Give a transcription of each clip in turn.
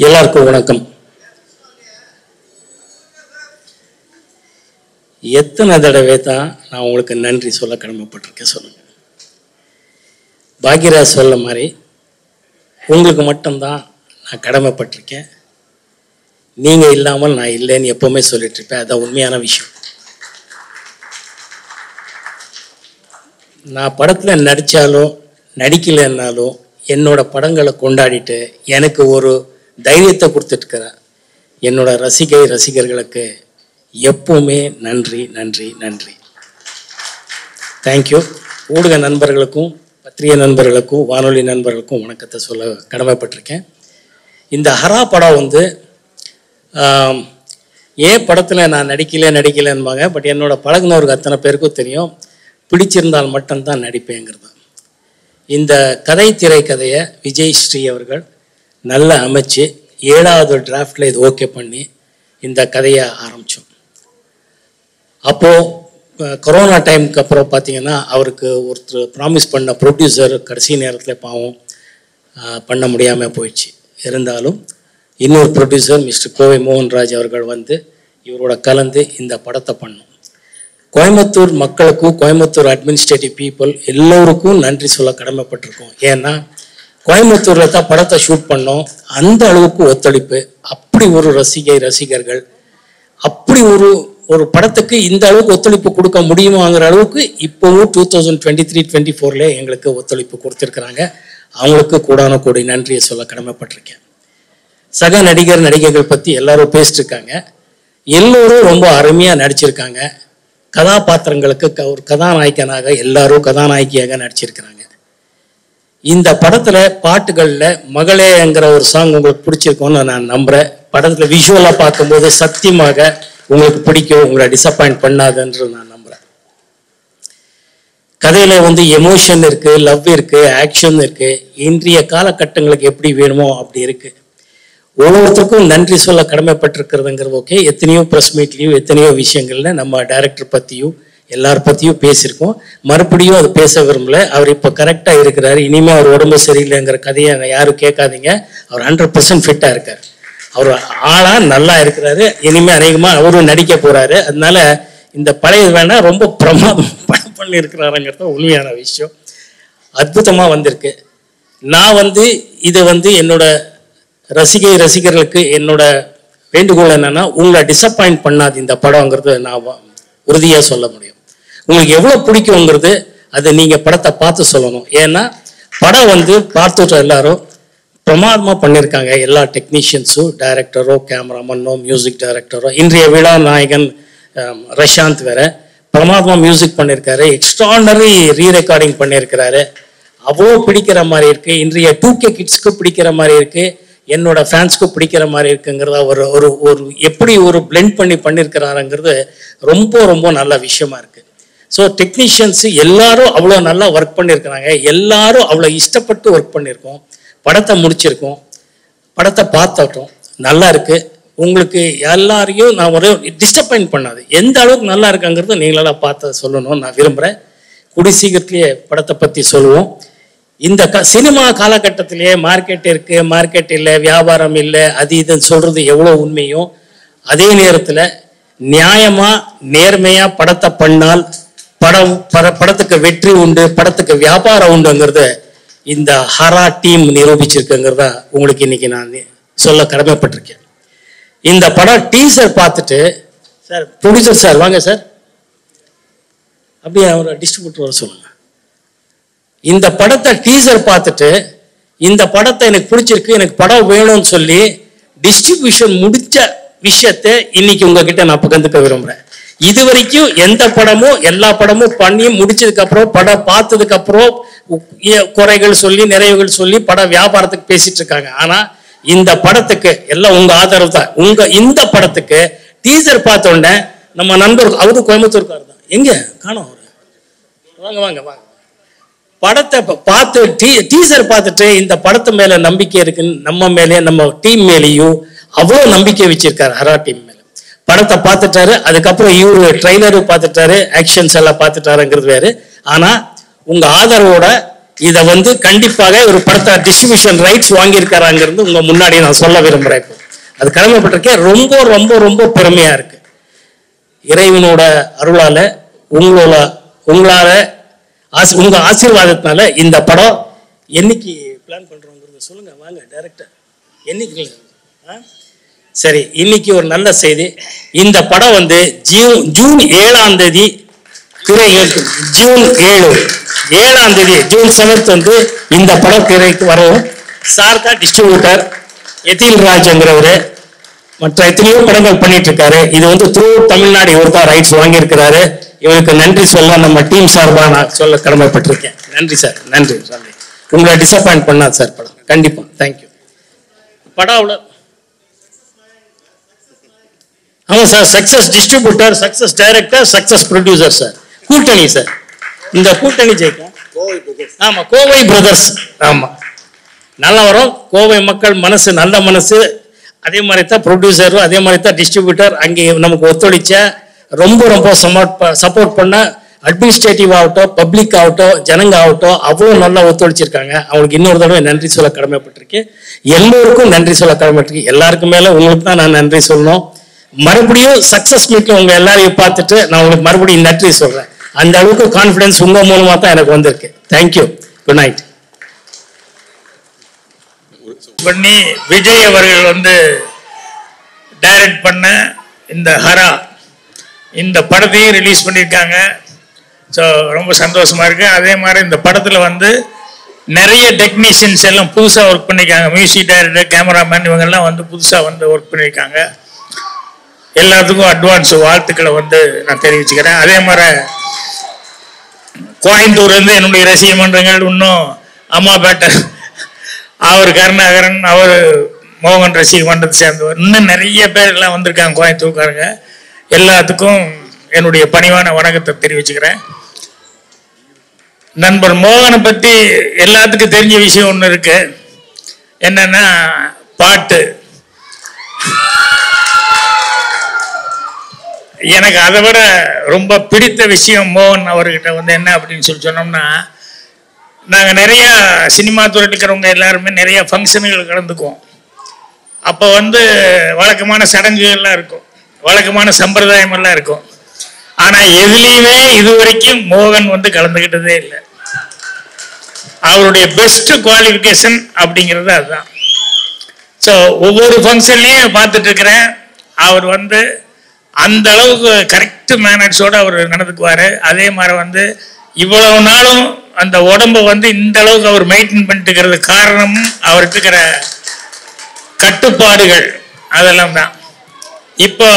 எல்லாருக்கும் வணக்கம். எத்தனை தடவை தான் நான் உங்களுக்கு நன்றி சொல்ல கடமைப்பட்டிருக்கேன் சொல்லுங்க. பாக்யராஜ் சொல்ல மாதிரி உங்களுக்கு மட்டும்தான் நான் கடமைப்பட்டிருக்கேன். நீங்கள் இல்லாமல் நான் இல்லைன்னு எப்போவுமே சொல்லிட்டு இருப்பேன். அதான் உண்மையான விஷயம். நான் படத்தில் நடித்தாலும் நடிக்கலைன்னாலும் என்னோட படங்களை கொண்டாடிட்டு எனக்கு ஒரு தைரியத்தை கொடுத்துட்டுருக்கிற என்னோட ரசிகர்களுக்கு எப்பவுமே நன்றி நன்றி நன்றி. தேங்க்யூ. ஊடக நண்பர்களுக்கும் பத்திரிகை நண்பர்களுக்கும் வானொலி நண்பர்களுக்கும் வணக்கத்தை சொல்ல கடமைப்பட்டிருக்கேன். இந்த ஹரா படம் ஏன் படத்தில் நான் நடிக்கலைன்பாங்க. பட் என்னோட பழகுனவருக்கு அத்தனை பேருக்கும் தெரியும், பிடிச்சிருந்தால் மட்டும்தான் நடிப்பேங்கிறது. இந்த திரைக்கதையை விஜய் ஸ்ரீ அவர்கள் நல்லா அமைச்சு 7வது டிராஃப்டில் இது ஓகே பண்ணி இந்த கதையை ஆரம்பித்தோம். அப்போது கொரோனா டைமுக்கு அப்புறம் பார்த்திங்கன்னா அவருக்கு ஒருத்தர் ப்ராமிஸ் பண்ண ப்ரொடியூசர் கடைசி நேரத்தில் பாவம் பண்ண முடியாமல் போயிடுச்சு. இருந்தாலும் இன்னொரு ப்ரொடியூசர் மிஸ்டர் கோவை மோகன்ராஜ் அவர்கள் இவரோட கலந்து இந்த படத்தை பண்ணோம். கோயம்புத்தூர் மக்களுக்கும் கோயம்புத்தூர் அட்மினிஸ்ட்ரேட்டிவ் பீப்புள் எல்லோருக்கும் நன்றி சொல்ல கடமைப்பட்டிருக்கோம். ஏன்னா கோயம்புத்தூரில் தான் படத்தை ஷூட் பண்ணோம். அந்த அளவுக்கு ஒத்துழைப்பு, அப்படி ஒரு ரசிகர்கள், அப்படி ஒரு படத்துக்கு இந்த அளவுக்கு ஒத்துழைப்பு கொடுக்க முடியுமாங்கிற அளவுக்கு இப்போவும் 2023-24 எங்களுக்கு ஒத்துழைப்பு கொடுத்துருக்குறாங்க. அவங்களுக்கு கூடான கூடி நன்றியை சொல்ல கடமைப்பட்டிருக்கேன். சக நடிகர்கள் பற்றி எல்லாரும் பேசிட்டுருக்காங்க. எல்லோரும் ரொம்ப அருமையாக நடிச்சிருக்காங்க. கதாபாத்திரங்களுக்கு ஒரு கதாநாயகனாக எல்லாரும் கதாநாயகியாக நடிச்சிருக்கிறாங்க. இந்த படத்தில் பாட்டுகளில் மகளேங்கிற ஒரு சாங் உங்களுக்கு பிடிச்சிருக்கோன்னு நான் நம்புகிறேன். படத்தில் விஷுவலாக பார்க்கும்போது சத்தியமாக உங்களுக்கு பிடிக்கும், உங்களை டிசப்பாயிண்ட் பண்ணாதுன்ற நான் நம்புகிறேன். கதையில் எமோஷன் இருக்குது, லவ் இருக்குது, ஆக்ஷன் இருக்குது. இன்றைய காலகட்டங்களுக்கு எப்படி வேணுமோ அப்படி இருக்குது. ஒவ்வொருத்தருக்கும் நன்றி சொல்ல கடமைப்பட்டிருக்கிறதுங்கிறது ஓகே. எத்தனையோ ப்ரெஸ் மீட்லேயும் எத்தனையோ விஷயங்களில் நம்ம டைரக்டர் பற்றியும் எல்லார் பற்றியும் பேசியிருக்கோம். மறுபடியும் அது பேச விரும்பல. அவர் இப்போ கரெக்டாக இருக்கிறாரு. இனிமேல் அவர் உடம்பு சரியில்லைங்கிற கதையை யாரும் கேட்காதீங்க. அவர் 100% ஃபிட்டாக இருக்கார். அவர் ஆளாக நல்லா இருக்கிறாரு. இனிமேல் அநேகமாக அவரும் நடிக்க போகிறாரு. அதனால இந்த பழைய வேணால் ரொம்ப பிரமாதம் படம் பண்ணியிருக்கிறாருங்கிறது உண்மையான விஷயம். அற்புதமாக வந்திருக்கு. நான் இதை என்னோட ரசிகர்களுக்கு என்னோட வேண்டுகோள் என்னன்னா, உங்களை டிசப்பாயிண்ட் பண்ணாது இந்த படங்கிறது நான் உறுதியாக சொல்ல முடியும். உங்களுக்கு எவ்வளோ பிடிக்குங்கிறது அது நீங்கள் படத்தை பார்த்து சொல்லணும். ஏன்னா படம் பார்த்துட்டு எல்லாரும் பிரமாதமாக பண்ணியிருக்காங்க. எல்லா டெக்னீஷியன்ஸும், டைரக்டரோ, கேமராமேனோ, மியூசிக் டைரக்டரோ, இன்றைய விழா நாயகன் ரஷாந்த் வேற பிரமாதமாக மியூசிக் பண்ணியிருக்காரு. எக்ஸ்ட்ராடனரி ரீரெக்கார்டிங் பண்ணியிருக்கிறாரு. அவ்வளோ பிடிக்கிற மாதிரி இருக்குது. இன்றைய 2K கிட்ஸ்க்கு பிடிக்கிற மாதிரி இருக்குது. என்னோட ஃபேன்ஸ்க்கு பிடிக்கிற மாதிரி இருக்குங்கிறத ஒரு எப்படி ஒரு பிளெண்ட் பண்ணியிருக்கிறாருங்கிறது ரொம்ப ரொம்ப நல்ல விஷயமா இருக்குது. ஸோ டெக்னீஷியன்ஸு எல்லாரும் அவ்வளோ நல்லா ஒர்க் பண்ணியிருக்கிறாங்க. எல்லாரும் அவ்வளோ இஷ்டப்பட்டு ஒர்க் பண்ணியிருக்கோம். படத்தை முடிச்சிருக்கோம். படத்தை பார்த்துட்டோம். நல்லா இருக்குது. உங்களுக்கு எல்லாரையும் நான் ஒரு டிஸ்டப்பாயிண்ட் பண்ணாது. எந்த அளவுக்கு நல்லா இருக்குங்கிறது நீங்களெல்லாம் பார்த்து சொல்லணும்னு நான் விரும்புகிறேன். கூடி சீக்கிரத்திலேயே படத்தை பற்றி சொல்லுவோம். இந்த சினிமா காலகட்டத்திலேயே மார்க்கெட் இருக்குது, மார்க்கெட் இல்லை, வியாபாரம் இல்லை, அது இதுன்னு சொல்கிறது எவ்வளோ உண்மையும், அதே நேரத்தில் நியாயமாக நேர்மையாக படத்தை பண்ணால் படத்துக்கு வெற்றி உண்டு, படத்துக்கு வியாபாரம் உண்டுங்கிறத இந்த ஹரா டீம் நிரூபிச்சிருக்குங்கிறத உங்களுக்கு இன்னைக்கு நான் சொல்ல கடமைப்பட்டிருக்கேன். இந்த படம் டீசர் பார்த்துட்டு, சார் ப்ரொடியூசர் சார் வாங்க சார், அப்படியே அவர் டிஸ்ட்ரிபியூட்டர் வர சொல்லுங்க. இந்த படத்தை டீசர் பார்த்துட்டு இந்த படத்தை எனக்கு பிடிச்சிருக்கு, எனக்கு படம் வேணும்னு சொல்லி டிஸ்ட்ரிபியூஷன் முடிச்ச விஷயத்தை இன்னைக்கு உங்ககிட்ட நான் பகிர்ந்துக்க விரும்புகிறேன். இது வரைக்கும் எந்த படமும் எல்லா படமும் பண்ணி முடிச்சதுக்கு அப்புறம் படம் பார்த்ததுக்கு அப்புறம் குறைகள் சொல்லி நிறைவுகள் சொல்லி படம் வியாபாரத்துக்கு பேசிட்டு இருக்காங்க. ஆனா இந்த படத்துக்கு எல்லாம் உங்க ஆதரவு தான். இந்த படத்துக்கு டீசர் பார்த்த உடனே நம்ம நண்பர் அவரு கோயம்புத்தூர்கார் தான், எங்க காணோம் அவரு, வாங்க வாங்க வாங்க, படத்தை பார்த்து டீசர் பார்த்துட்டு இந்த படத்து மேல நம்பிக்கை இருக்குன்னு நம்ம மேலே நம்ம டீம் மேலேயும் அவ்வளோ நம்பிக்கை வச்சிருக்காரு. ஹரா டீம் மேல படத்தை பார்த்துட்டாரு. அதுக்கப்புறம் இவரு ட்ரெய்லரு பார்த்துட்டாரு, ஆக்ஷன்ஸ் எல்லாம் பார்த்துட்டாருங்கிறது வேறு. ஆனா உங்க ஆதரவோட இதை வந்து கண்டிப்பாக ஒரு படத்தை டிஸ்ட்ரிபியூஷன் ரைட்ஸ் வாங்கியிருக்காராங்கிறது உங்க முன்னாடி நான் சொல்ல விரும்புறேன். அது கடமைப்பட்டிருக்கேன். ரொம்ப ரொம்ப ரொம்ப பெருமையா இருக்கு. இறைவனோட அருளால உங்களால உங்க ஆசீர்வாதத்தினால இந்த படம் என்னைக்கு பிளான் பண்றோங்கிறத சொல்லுங்க. வாங்க டைரக்டர், என்னைக்கு? சரி, இன்னைக்கு ஒரு நல்ல செய்தி. இந்த படம் வந்து ஜூன் 7ஆம் தேதி ஜூன் 7 வந்து இந்த படம் திரைக்கு வரும். சார் தான் டிஸ்ட்ரிபியூட்டர். எதில் ராஜ்ங்கிறவரு மற்ற எத்தனையோ படங்கள் பண்ணிட்டு இருக்காரு. இது வந்து த்ரூ தமிழ்நாடு இவர் தான் ரைட்ஸ் வாங்கியிருக்கிறாரு. இவருக்கு நன்றி சொல்ல நம்ம டீம் சார்பாக நான் சொல்ல கடமைப்பட்டிருக்கேன். நன்றி சார், நன்றி. உங்களை டிசப்பாயிண்ட் பண்ணாது சார் படம். கண்டிப்பா தேங்க்யூ. படம் அவ்வளோ. ஆமாம் sir, success distributor, success director, success producer sir. கூட்டணி சார், இந்த கூட்டணி ஜெயிக்கும். ஆமாம், கோவை பிரதர்ஸ். ஆமாம், நல்லா வரும். கோவை மக்கள் மனசு நல்ல மனசு. அதே மாதிரி தான் ப்ரொடியூசரும், அதே மாதிரி தான் டிஸ்ட்ரிபியூட்டர். அங்கே நமக்கு ஒத்துழைச்ச ரொம்ப ரொம்ப சப்போர்ட் பண்ண அட்மினிஸ்ட்ரேட்டிவ் ஆகட்டும், பப்ளிக் ஆகட்டும், ஜனங்க ஆகட்டும், அவ்வளோ நல்லா ஒத்துழைச்சிருக்காங்க. அவங்களுக்கு இன்னொரு தடவை நன்றி சொல்ல கடமைப்பட்டிருக்கேன். எல்லோருக்கும் நன்றி சொல்ல கடமைப்பட்டிருக்கேன். எல்லாருக்கும் மேலே உங்களுக்கு தான் நான் நன்றி சொல்லணும். மறுபடியும் சக்ஸஸ் மீட்டில் உங்கள் எல்லாரையும் பார்த்துட்டு நான் உங்களுக்கு மறுபடியும் நன்றி சொல்கிறேன். அந்த அளவுக்கு கான்ஃபிடன்ஸ் உங்கள் மூலமாக தான் எனக்கு வந்திருக்கு. தேங்க்யூ. Good night. பண்ணி விஜய் அவர்கள் வந்து டைரக்ட் பண்ண இந்த ஹரா இந்த படத்தையும் ரிலீஸ் பண்ணியிருக்காங்க. ஸோ ரொம்ப சந்தோஷமாக இருக்குது. அதே மாதிரி இந்த படத்தில் வந்து நிறைய டெக்னீஷியன்ஸ் எல்லாம் புதுசாக ஒர்க் பண்ணியிருக்காங்க. மியூசிக் டைரக்டர், கேமராமேன் இவங்கெல்லாம் வந்து புதுசாக வந்து ஒர்க் பண்ணியிருக்காங்க. எல்லாத்துக்கும் அட்வான்ஸ் வாழ்த்துக்களை வந்து நான் தெரிவிச்சுக்கிறேன். அதே மாதிரி கோயம்புத்தூர்லேருந்து என்னுடைய ரசிக மன்றங்கள், இன்னும் அம்மாபேட்டை, அவர் கருணாகரன், அவர் மோகன் ரசிக மன்றத்தை சேர்ந்தவர், இன்னும் நிறைய பேர் எல்லாம் வந்திருக்காங்க கோயம்புத்தூர்காரங்க. எல்லாத்துக்கும் என்னுடைய பணிவான வணக்கத்தை தெரிவிச்சுக்கிறேன். நண்பர் மோகனை பற்றி எல்லாத்துக்கும் தெரிஞ்ச விஷயம் ஒன்று இருக்கு. என்னன்னா பாட்டு. எனக்கு அதை விட ரொம்ப பிடித்த விஷயம் மோகன் அவர்கிட்ட வந்து என்ன அப்படின்னு சொன்னோம்னா, நாங்கள் நிறையா சினிமா துறையில் இருக்கிறவங்க எல்லாருமே நிறைய ஃபங்க்ஷனுகள் கலந்துக்குவோம். அப்போ வந்து வழக்கமான சடங்குகள்லாம் இருக்கும், வழக்கமான சம்பிரதாயமெல்லாம் இருக்கும். ஆனால் எதுலேயுமே இது வரைக்கும் மோகன் வந்து கலந்துக்கிட்டதே இல்லை. அவருடைய பெஸ்ட் குவாலிஃபிகேஷன் அப்படிங்கிறது அதுதான். ஸோ ஒவ்வொரு ஃபங்க்ஷன்லேயும் பார்த்துட்டு இருக்கிறேன். அவர் வந்து அந்த அளவுக்கு கரெக்ட் மேனர்ஸோடு அவர் நடந்துக்குவார். அதே மாதிரி வந்து இவ்வளவு நாளும் அந்த உடம்பை வந்து இந்த அளவுக்கு அவர் மெயின்டைன் பண்ணிட்டு இருக்கிறது காரணம் அவருக்கு இருக்கிற கட்டுப்பாடுகள், அதெல்லாம் தான். இப்போ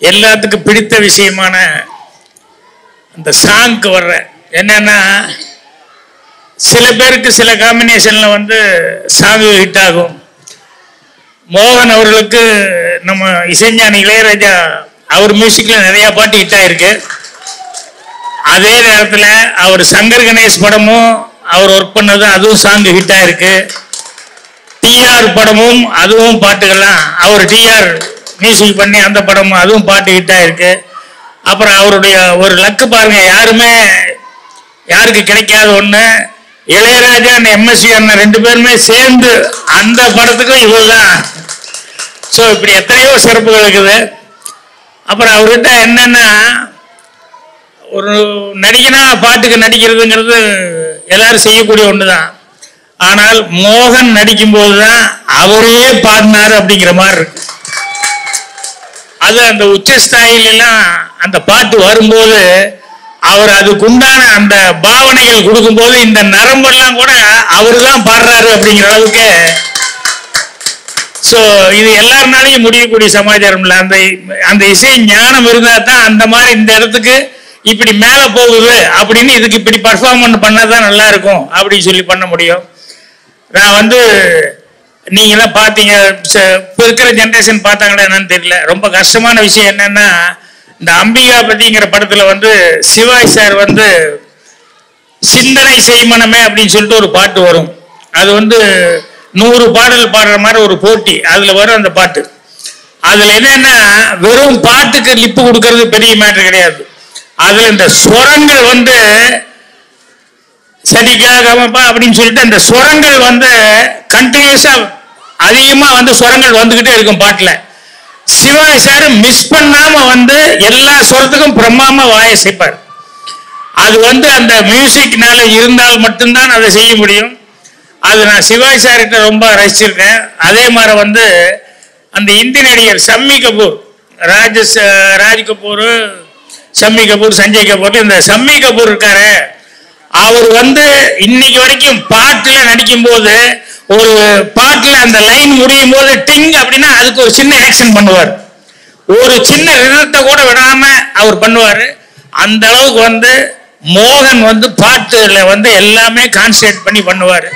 எல்லாத்துக்கும் பிடித்த விஷயமான அந்த சாங்க்கு வர்ற என்னன்னா, சில பேருக்கு சில காம்பினேஷனில் வந்து சாங் ஹிட் ஆகும். மோகன் அவர்களுக்கு நம்ம இசைஞானி இளையராஜா அவர் மியூசிக்கில் நிறையா பாட்டு ஹிட் ஆகிருக்கு. அதே நேரத்தில் அவர் சங்கர் கணேஷ் படமும் அவர் ஒர்க் பண்ணது, அதுவும் சாங் ஹிட் ஆகிருக்கு. டிஆர் படமும் அதுவும் பாட்டுகள்லாம் அவர் டிஆர் மியூசிக் பண்ணி அந்த படமும் அதுவும் பாட்டு ஹிட் ஆகிருக்கு. அப்புறம் அவருடைய ஒரு லக்கு பாருங்க, யாருக்கு கிடைக்காத ஒன்று, இளையராஜா எம்எஸ்வி அண்ணன் 2 பேருமே சேர்ந்து அந்த படத்துக்கும் இவர் தான். ஸோ இப்படி எத்தனையோ சிறப்புகள் இருக்குது. அப்புறம் அவர்கிட்ட என்னன்னா, ஒரு நடிகனா பாட்டுக்கு நடிக்கிறதுங்கிறது எல்லாரும் செய்யக்கூடிய ஒன்று தான். ஆனால் மோகன் நடிக்கும்போது தான் அவரே பாடினார் அப்படிங்கிற மாதிரி இருக்கு. அது அந்த உச்சஸ்தாயிலாம் அந்த பாட்டு வரும்போது அவர் அதுக்குண்டான அந்த பாவனைகள் கொடுக்கும்போது இந்த நரம்பெல்லாம் கூட அவரு தான் பாடுறாரு அப்படிங்கிற அளவுக்கு. ஸோ இது எல்லாருனாலையும் முடியக்கூடிய சமாச்சாரம் இல்லை. அந்த இசை ஞானம் இருந்தால் தான் அந்த மாதிரி இந்த இடத்துக்கு இப்படி மேலே போகுது அப்படின்னு இதுக்கு இப்படி பர்ஃபார்மன்ஸ் பண்ணால் தான் நல்லா இருக்கும் அப்படின்னு சொல்லி பண்ண முடியும். நான் வந்து நீங்களாம் பார்த்தீங்க, இப்போ இருக்கிற ஜென்ரேஷன் பார்த்தாங்களா என்னன்னு தெரியல. ரொம்ப கஷ்டமான விஷயம் என்னன்னா, இந்த அம்பிகாபதிங்கிற படத்தில் வந்து சிவாஜி சார் வந்து சிந்தனை செய்மனமே அப்படின்னு சொல்லிட்டு ஒரு பாட்டு வரும். அது வந்து 100 பாடல் பாடுற மாதிரி ஒரு போட்டி, அதில் வரும் அந்த பாட்டு. அதில் என்னன்னா, வெறும் பாட்டுக்கு லிப்பு கொடுக்கறது பெரிய மேட்டர் கிடையாது. அதில் இந்த ஸ்வரங்கள் வந்து சரிகாகமப்பா அப்படின்னு சொல்லிட்டு அந்த சுரங்கள் வந்து கண்டினியூஸா அதிகமா வந்து சுரங்கள் வந்துகிட்டே இருக்கும் பாட்டுல. சிவாஜி சார் மிஸ் பண்ணாம வந்து எல்லா சுரத்துக்கும் பிரம்மாமா வாசிப்பார். அது வந்து அந்த மியூசிக்னால இருந்தால் மட்டும்தான் அதை செய்ய முடியும். அது நான் சிவாஜி சார்கிட்ட ரொம்ப ரசிச்சிருக்கேன். அதே மாதிரி வந்து அந்த இந்தி நடிகர் ஷம்மி கபூர், ராஜ் கபூர், ஷம்மி கபூர், சஞ்சய் கபூர், இந்த ஷம்மி கபூர் இருக்காரு, அவர் வந்து இன்னைக்கு வரைக்கும் பாட்டுல நடிக்கும் போது ஒரு பாட்டுல அந்த லைன் முடியும் போது டிங் அப்படின்னா அதுக்கு ஒரு சின்ன ஆக்ஷன் பண்ணுவார். ஒரு சின்ன ரிதத்தை கூட விடாம அவர் பண்ணுவாரு. அந்த அளவுக்கு வந்து மோகன் வந்து பாட்டுல வந்து எல்லாமே கான்சன்ட்ரேட் பண்ணி பண்ணுவார்.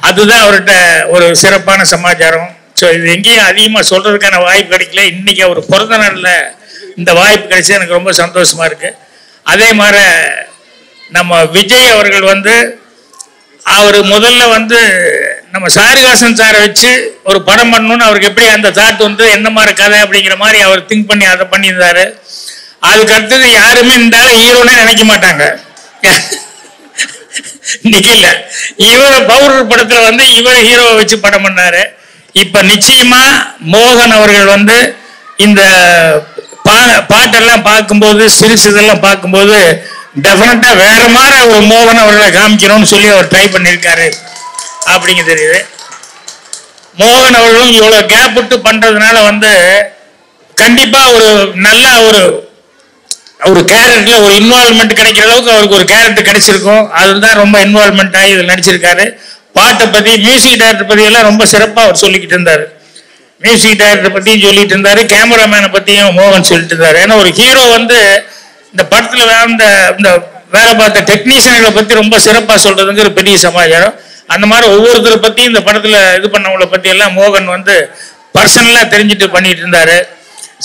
அதுதான் அவர்கிட்ட ஒரு சிறப்பான சமாச்சாரம். ஸோ இது எங்கேயும் அதிகமாக சொல்றதுக்கான வாய்ப்பு கிடைக்கல. இன்னைக்கு அவர் பிறந்த நாளில் இந்த வாய்ப்பு கிடைச்சி எனக்கு ரொம்ப சந்தோஷமா இருக்கு. அதே மாதிரி நம்ம விஜய் அவர்கள் வந்து அவர் முதல்ல வந்து நம்ம சாரிகாசன் சாரை வச்சு ஒரு படம் பண்ணணும்னு அவருக்கு எப்படி அந்த தாட் வந்து என்ன மாதிரி கதை அப்படிங்கிற மாதிரி அவர் திங்க் பண்ணி அதை பண்ணியிருந்தாரு. அதுக்கு அடுத்தது யாருமே இருந்தாலும் ஹீரோனே நினைக்க மாட்டாங்க. இன்னைக்கு இல்ல, இவர் பவுடர் படத்துல வந்து இவர் ஹீரோவை வச்சு படம் பண்ணாரு. இப்ப நிச்சயமா மோகன் அவர்கள் வந்து இந்த பாட்டெல்லாம் பார்க்கும்போது சிரிச்சதெல்லாம் பார்க்கும்போது டெஃபினட்டா வேற மாதிரி ஒரு மோகன் அவர்களை காமிக்கணும்னு சொல்லி அவர் ட்ரை பண்ணியிருக்காரு அப்படிங்க தெரியுது. மோகன் அவர்களும் இவ்வளவு கேப் விட்டு பண்றதுனால வந்து கண்டிப்பா ஒரு நல்ல ஒரு கேரக்டர்ல ஒரு இன்வால்மெண்ட் கிடைக்கிற அளவுக்கு அவருக்கு ஒரு கேரக்டர் கிடைச்சிருக்கும். அதுதான் ரொம்ப இன்வால்மெண்ட் ஆகி இதில் நடிச்சிருக்காரு. பாட்டை பத்தி, மியூசிக் டைரக்டர் பத்தி எல்லாம் ரொம்ப சிறப்பா அவர் சொல்லிக்கிட்டு இருந்தாரு. மியூசிக் டைரக்டர் பத்தியும் சொல்லிட்டு இருந்தாரு, கேமராமேனை பத்தியும் மோகன் சொல்லிட்டு இருந்தாரு. ஏன்னா ஒரு ஹீரோ வந்து இந்த படத்துல இந்த வேலை பார்த்த டெக்னீஷியன்களை பத்தி ரொம்ப சிறப்பா சொல்றதுங்கிற பெரிய சமாச்சாரம். அந்த மாதிரி ஒவ்வொருத்தரை பத்தியும் இந்த படத்துல இது பண்ணவங்களை பத்தி எல்லாம் மோகன் வந்து பர்சனலா தெரிஞ்சுட்டு பண்ணிட்டு இருந்தாரு.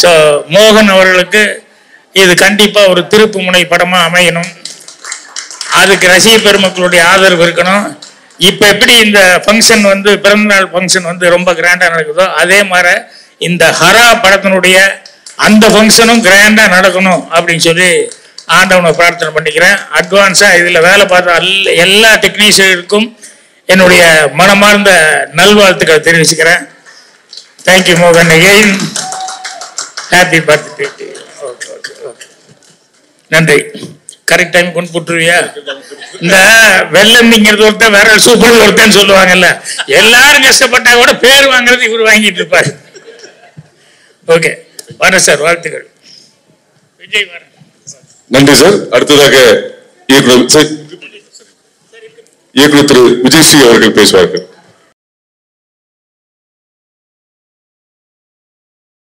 ஸோ மோகன் அவர்களுக்கு இது கண்டிப்பா ஒரு திருப்பு முனை படமா அமையணும். அதுக்கு ரசிக பெருமக்களுடைய ஆதரவு இருக்கணும். இப்ப எப்படி இந்த ஃபங்க்ஷன் வந்து பிறந்தநாள் ஃபங்க்ஷன் வந்து ரொம்ப கிராண்டா நடக்குதோ அதே மாதிரி இந்த ஹரா படத்தினுடைய அந்த ஃபங்க்ஷனும் கிராண்டா நடக்கணும் அப்படின்னு சொல்லி ஆண்டவனை பிரார்த்தனை பண்ணிக்கிறேன். அட்வான்ஸா இதுல வேலை பார்த்த எல்லா டெக்னீஷியனுக்கும் என்னுடைய மனமார்ந்த நல்வாழ்த்துக்களை தெரிவிச்சுக்கிறேன். தேங்க்யூ மோகன், again happy birthday. Okay okay okay, நன்றி. கரெக்ட் டைம் கொண்டு போட்டுருவியா? இந்த வெள்ளந்திங்கிறது ஒருத்தன் வேற சூப்பர் ஒருத்தன் சொல்லுவாங்கல்ல, எல்லாரும் கஷ்டப்பட்டா கூட பேர் வாங்குறது இவர் வாங்கிட்டு இருப்பாரு. ஓகே, வர சார், வாழ்த்துக்கள். விஜய் வர. நன்றி சார். அடுத்ததாக இயக்குனர் திரு விஜய் ஸ்ரீ அவர்கள் பேசுவார்கள்.